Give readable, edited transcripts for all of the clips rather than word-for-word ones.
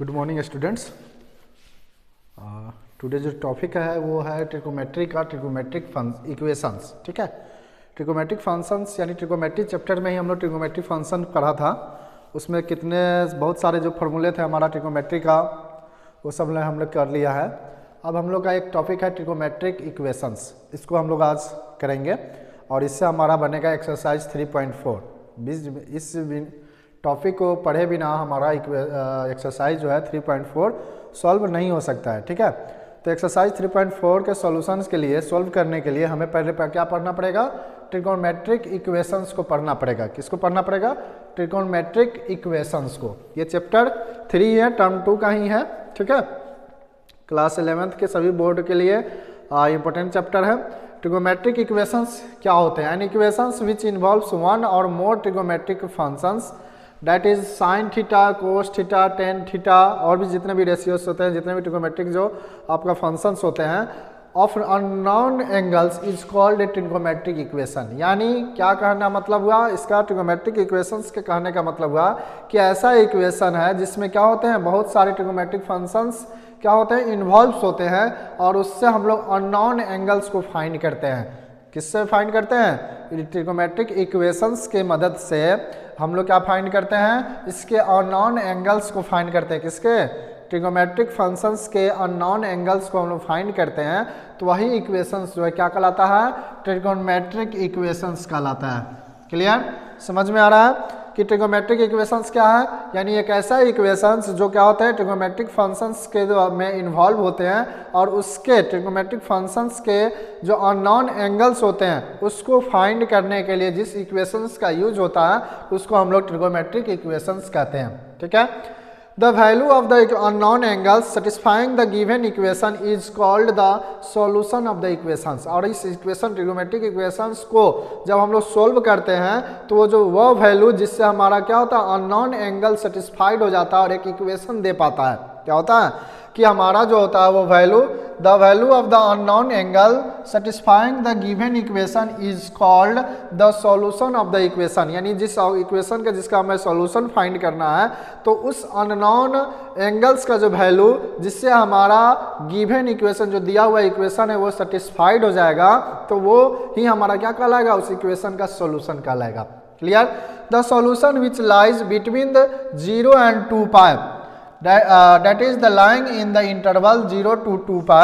Good morning students. Today जो topic है वो है ट्रिकोमेट्री का ट्रिकोमेट्रिक इक्वेशंस। ठीक है, ट्रिकोमेट्रिक फंक्शंस यानी ट्रिकोमेट्री चैप्टर में ही हम लोग ट्रिकोमेट्रिक फंक्शन पढ़ा था। उसमें बहुत सारे जो फॉर्मूले थे हमारा ट्रिकोमेट्री का वो सब हम लोग कर लिया है। अब हम लोग का एक टॉपिक है ट्रिकोमेट्रिक इक्वेशंस, इसको हम लोग आज करेंगे और इससे हमारा बनेगा एक्सरसाइज 3.4। इस टॉपिक को पढ़े बिना हमारा एक्सरसाइज जो है 3.4 सॉल्व नहीं हो सकता है। ठीक है, तो एक्सरसाइज 3.4 के सॉल्यूशंस के लिए सॉल्व करने के लिए हमें पहले क्या पढ़ना पड़ेगा? ट्रिकोमेट्रिक इक्वेशंस को पढ़ना पड़ेगा। किसको पढ़ना पड़ेगा? ट्रिकोमेट्रिक इक्वेशंस को। ये चैप्टर 3 है, टर्म 2 का ही है। ठीक है, क्लास 11th के सभी बोर्ड के लिए इंपॉर्टेंट चैप्टर है। ट्रिकोमेट्रिक इक्वेशंस क्या होते हैं? An equations which involves one और more trigonometric functions that is sine theta, cos theta, tan theta और भी जितने भी रेशियोस होते हैं, जितने भी ट्रिकोमेट्रिक जो आपका फंक्शंस होते हैं of unknown angles is called a trigonometric equation. यानी क्या कहना मतलब हुआ इसका? ट्रिकोमेट्रिक इक्वेशंस के कहने का मतलब हुआ कि ऐसा इक्वेशन है जिसमें क्या होते हैं, बहुत सारे ट्रिकोमेट्रिक फंक्शंस क्या होते हैं, इन्वॉल्व्स होते हैं और उससे हम लोग अननोन एंगल्स को फाइंड करते हैं। किससे फाइंड करते हैं? ट्रिकोमेट्रिक इक्वेशंस के मदद से हम लोग क्या फाइंड करते हैं? इसके अननोन एंगल्स को फाइंड करते हैं। किसके? ट्रिकोमेट्रिक फंक्शंस के अननोन एंगल्स को हम लोग फाइंड करते हैं, तो वही इक्वेशंस जो है क्या कहलाता है? ट्रिकोमेट्रिक इक्वेशंस कहलाता है। क्लियर? समझ में आ रहा है कि ट्रिकोमेट्रिक इक्वेशंस क्या है? यानी एक ऐसा इक्वेशंस जो क्या होता है, ट्रिकोमेट्रिक फंक्शंस के में इन्वॉल्व होते हैं और उसके ट्रिकोमेट्रिक फंक्शंस के जो अननोन एंगल्स होते हैं उसको फाइंड करने के लिए जिस इक्वेशंस का यूज होता है उसको हम लोग ट्रिकोमेट्रिक इक्वेशंस कहते हैं। ठीक है, The value of the unknown angles satisfying the given equation is called the solution of the equations। और इस इक्वेशन ट्रिकोमेट्रिक इक्वेशंस को जब हम लोग सोल्व करते हैं तो वो वैल्यू जिससे हमारा क्या होता है, अननोन एंगल सेटिस्फाइड हो जाता है और एक इक्वेशन दे पाता है। क्या होता है कि हमारा जो होता है वो value, the value of the unknown angle satisfying the given equation is called the solution of the equation. यानी जिस इक्वेशन का जिसका हमें सॉल्यूशन फाइंड करना है तो उस अननोन एंगल्स का जो वैल्यू जिससे हमारा गिवन इक्वेशन जो दिया हुआ इक्वेशन है वो सेटिस्फाइड हो जाएगा, तो वो ही हमारा क्या कहलाएगा? उस इक्वेशन का सॉल्यूशन कहलाएगा। Clear? The solution which lies between the 0 and 2 pi that is the lying in the interval 0 to 2 pi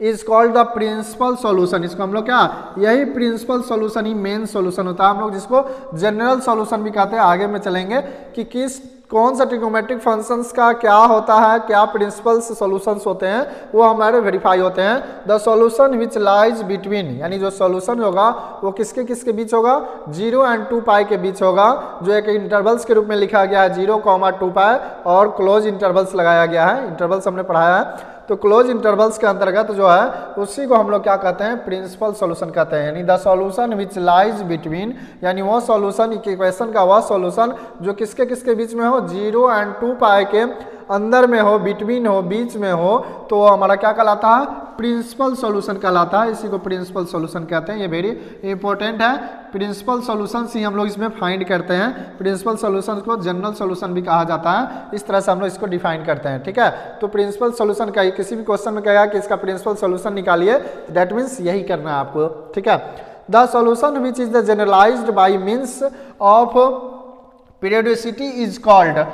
is called the principal solution। इसको हम लोग क्या, यही प्रिंसिपल सॉल्यूशन ही मेन सॉल्यूशन होता है। हम लोग जिसको जनरल सॉल्यूशन भी कहते हैं, आगे में चलेंगे कि कौन सा ट्रिकोमेट्रिक फंक्शंस का क्या होता है, क्या प्रिंसिपल सॉल्यूशंस होते हैं, वो हमारे वेरीफाई होते हैं। The solution which lies between, यानी जो सॉल्यूशन होगा वो किसके किसके बीच होगा? 0 and 2 पाई के बीच होगा, जो एक इंटरवल्स के रूप में लिखा गया है 0, 2 पाई और क्लोज इंटरवल्स लगाया गया है। इंटरवल्स हमने पढ़ाया है, तो क्लोज इंटरवल्स के अंतर्गत जो है उसी को हम लोग क्या कहते हैं? प्रिंसिपल सॉल्यूशन कहते हैं। यानी the solution which lies between, यानी वो सॉल्यूशन इक्वेशन का वह सॉल्यूशन जो किसके किसके बीच में हो? 0 and 2 पाई के अंदर में हो, बिटवीन हो, बीच में हो, तो हमारा क्या कहलाता है? प्रिंसिपल सॉल्यूशन कहलाता है। इसी को प्रिंसिपल सॉल्यूशन कहते हैं। ये वेरी इंपॉर्टेंट है। प्रिंसिपल सॉल्यूशंस ही हम लोग इसमें फाइंड करते हैं। प्रिंसिपल सॉल्यूशन को जनरल सॉल्यूशन भी कहा जाता है। इस तरह से हम लोग इसको डिफाइन करते हैं। ठीक है, तो प्रिंसिपल सॉल्यूशन का किसी भी क्वेश्चन में कहेगा कि इसका प्रिंसिपल सॉल्यूशन निकालिए, दैट मीन्स यही करना है आपको। ठीक है, the solution which is the generalised by means of periodicity is called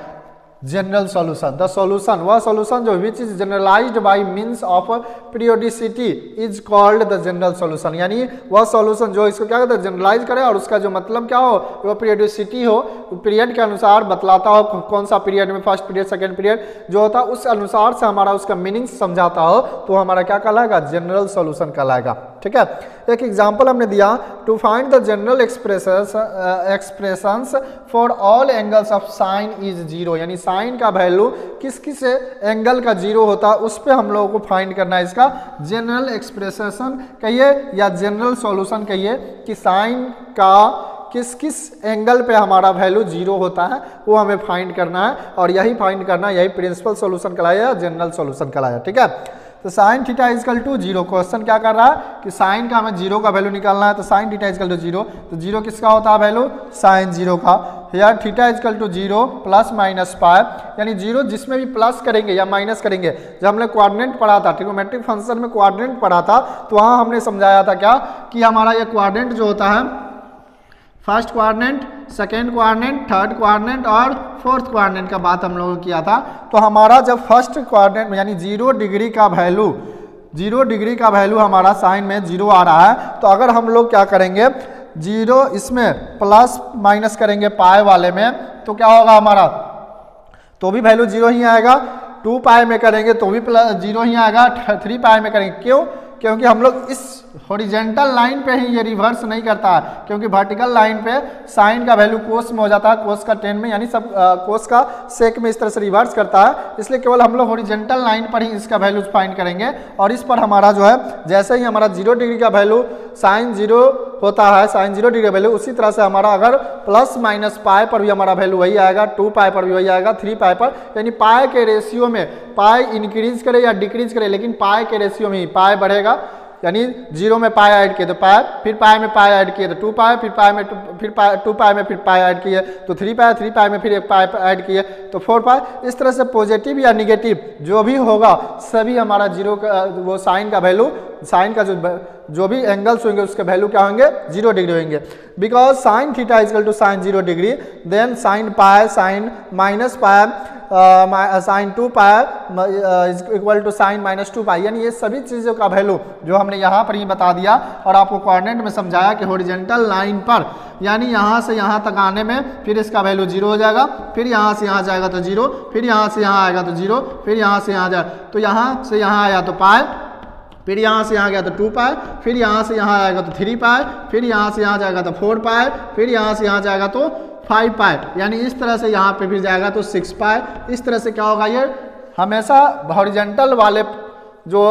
general solution. The solution, वह सॉल्यूशन जो which is generalised by means of periodicity is called the general solution. यानी वह सॉल्यूशन जो इसको क्या कहते हैं? जनरलाइज करे और उसका जो मतलब क्या हो, वो पीरियोडिसिटी हो, पीरियड के अनुसार बतलाता हो, कौन सा पीरियड में फर्स्ट पीरियड सेकेंड पीरियड जो होता है उस अनुसार से हमारा उसका मीनिंग समझाता हो, तो हमारा क्या कहलाएगा? जनरल सॉल्यूशन कहलाएगा। ठीक है, एक एग्जाम्पल हमने दिया, to find the general expressions for all angles of sine is 0। यानी साइन का वैल्यू किस किस एंगल का 0 होता है उस पे हम लोगों को फाइंड करना है। इसका जनरल एक्सप्रेशन कहिए या जनरल सॉल्यूशन कहिए कि साइन का किस किस एंगल पे हमारा वैल्यू 0 होता है वो हमें फाइंड करना है, और यही फाइंड करना, यही प्रिंसिपल सॉल्यूशन कहलाया, जनरल सॉल्यूशन कहलाया। ठीक है, तो sine theta equal to 0। Question क्या कर रहा है कि साइन का हमें 0 का वैल्यू निकालना है, तो साइन थीटा इजकल टू 0, तो 0 किसका होता है वैल्यू, साइन 0 का। यार theta equal to 0 plus minus pi, यानी 0 जिसमें भी प्लस करेंगे या माइनस करेंगे, जब हमने कोऑर्डिनेट पढ़ा था ट्रिगोनोमेट्रिक फंक्शन में कोऑर्डिनेट पढ़ा था, तो वहाँ हमने समझाया था क्या कि हमारा ये कोऑर्डिनेट जो होता है, first coordinate, second coordinate, third coordinate और फोर्थ कोऑर्डिनेट का बात हम लोगों ने किया था। तो हमारा जब फर्स्ट कोऑर्डिनेट यानी 0 डिग्री का वैल्यू, 0 डिग्री का वैल्यू हमारा साइन में 0 आ रहा है, तो अगर हम लोग क्या करेंगे 0 इसमें प्लस माइनस करेंगे पाई वाले में, तो क्या होगा हमारा, तो भी वैल्यू 0 ही आएगा। 2 पाई में करेंगे तो भी 0 ही आएगा। 3 पाई में करेंगे, क्यों, क्योंकि हम लोग इस हॉरिजेंटल लाइन पे ही ये रिवर्स नहीं करता है, क्योंकि वर्टिकल लाइन पे साइन का वैल्यू कोस में हो जाता है, कोस का 10 में, यानी सब कोस का सेक में इस तरह से रिवर्स करता है, इसलिए केवल हम लोग हॉरिजेंटल लाइन पर ही इसका वैल्यू फाइंड करेंगे। और इस पर हमारा जो है, जैसे ही हमारा 0 डिग्री का वैल्यू साइन 0 होता है, साइन 0 डिग्री का वैल्यू, उसी तरह से हमारा अगर प्लस माइनस पाई पर भी हमारा वैल्यू वही आएगा, 2 पाई पर भी वही आएगा, 3 पाई पर, यानी पाई के रेशियो में पाई इंक्रीज करे या डिक्रीज करे, लेकिन पाई के रेशियो में ही पाई बढ़ेगा। यानी 0 में पाई ऐड किए तो पाई, फिर पाई में पाई ऐड किए तो 2 पाई, फिर पाई में फिर पाई, 2 पाई में फिर पाई ऐड किए तो 3 पाई, 3 पाई में फिर 1 पाई ऐड किए तो 4 पाई। इस तरह से पॉजिटिव या निगेटिव जो भी होगा सभी हमारा 0 का वो साइन का वैल्यू, साइन का जो भी एंगल्स होंगे उसके वैल्यू क्या होंगे, 0 डिग्री होंगे। Because sine theta equal to sine 0 degree, then sine pi, sine minus pi, sine 2 pi equal to sine minus 2 pi, यानी ये सभी चीज़ों का वैल्यू जो हमने यहाँ पर ही बता दिया और आपको कोऑर्डिनेट में समझाया कि हॉरिजॉन्टल लाइन पर, यानी यहाँ से यहाँ तक आने में फिर इसका वैल्यू 0 हो जाएगा, फिर यहाँ से यहाँ जाएगा तो 0, फिर यहाँ से यहाँ आएगा तो 0, फिर यहाँ से यहाँ जाएगा तो यहाँ से यहाँ आया तो पाई, फिर यहाँ से यहाँ गया तो 2 पाई, फिर यहाँ से यहाँ आएगा तो 3 पाई, फिर यहाँ से यहाँ जाएगा तो 4 पाई, फिर यहाँ से यहाँ जाएगा तो 5 पाई, यानी इस तरह से यहाँ पे फिर जाएगा तो 6 पाई। इस तरह से क्या होगा, ये हमेशा हॉरिजॉन्टल वाले जो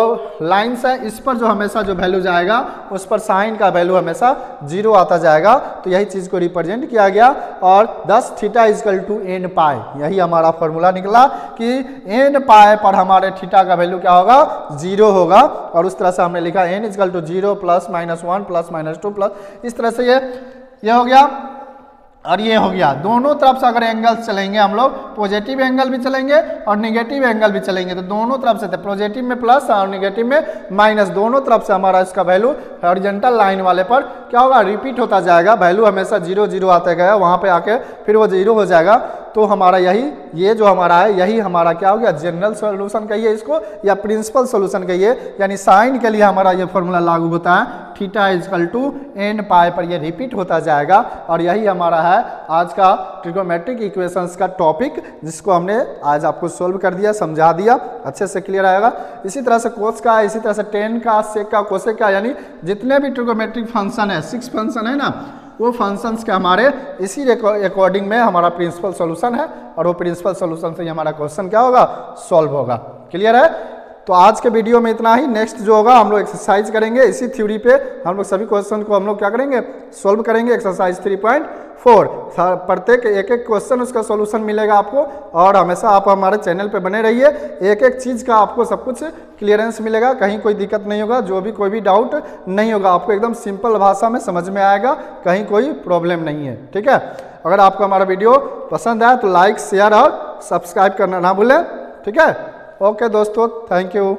लाइन्स है इस पर जो हमेशा जो वैल्यू जाएगा उस पर साइन का वैल्यू हमेशा 0 आता जाएगा। तो यही चीज़ को रिप्रेजेंट किया गया और 10 थीटा इजकल टू n पाई, यही हमारा फॉर्मूला निकला कि n पाई पर हमारे थीटा का वैल्यू क्या होगा, 0 होगा। और उस तरह से हमने लिखा n equal to 0 plus minus 1 plus minus 2 plus, इस तरह से ये हो गया और ये हो गया। दोनों तरफ से अगर एंगल्स चलेंगे हम लोग, पॉजिटिव एंगल भी चलेंगे और नेगेटिव एंगल भी चलेंगे, तो दोनों तरफ से पॉजिटिव में प्लस और नेगेटिव में माइनस, दोनों तरफ से हमारा इसका वैल्यू हॉरिजॉन्टल लाइन वाले पर क्या होगा, रिपीट होता जाएगा। वैल्यू हमेशा 0 0 आते गया, वहाँ पे आके फिर वो 0 हो जाएगा। तो हमारा ये जो हमारा है यही हमारा क्या हो गया, जनरल सोल्यूशन कहिए इसको या प्रिंसिपल सोल्यूशन कहिए, यानी साइन के लिए हमारा ये फॉर्मूला लागू होता है, थीटा इजकल टू n पाई पर ये रिपीट होता जाएगा। और यही हमारा है आज का ट्रिगोनोमेट्रिक इक्वेशंस का टॉपिक, जिसको हमने आज आपको सोल्व कर दिया, समझा दिया, अच्छे से क्लियर आएगा। इसी तरह से कोस का, इसी तरह से टेन का, सेक का, कोसेक का, यानी जितने भी ट्रिगोनोमेट्रिक फंक्शन है, 6 फंक्शन है ना, वो फंक्शंस के हमारे इसी अकॉर्डिंग में हमारा प्रिंसिपल सॉल्यूशन है और वो प्रिंसिपल सॉल्यूशन से ही हमारा क्वेश्चन क्या होगा, सॉल्व होगा। क्लियर है? तो आज के वीडियो में इतना ही। नेक्स्ट जो होगा हम लोग एक्सरसाइज करेंगे, इसी थ्योरी पे हम लोग सभी क्वेश्चन को हम लोग क्या करेंगे, सोल्व करेंगे। एक्सरसाइज 3.4 प्रत्येक एक एक क्वेश्चन उसका सॉल्यूशन मिलेगा आपको। और हमेशा आप हमारे चैनल पे बने रहिए, एक एक चीज़ का आपको सब कुछ क्लियरेंस मिलेगा, कहीं कोई दिक्कत नहीं होगा, जो भी कोई भी डाउट नहीं होगा, आपको एकदम सिंपल भाषा में समझ में आएगा, कहीं कोई प्रॉब्लम नहीं है। ठीक है? अगर आपको हमारा वीडियो पसंद आए तो लाइक, शेयर और सब्सक्राइब करना ना भूलें। ठीक है? ओके दोस्तों, थैंक यू।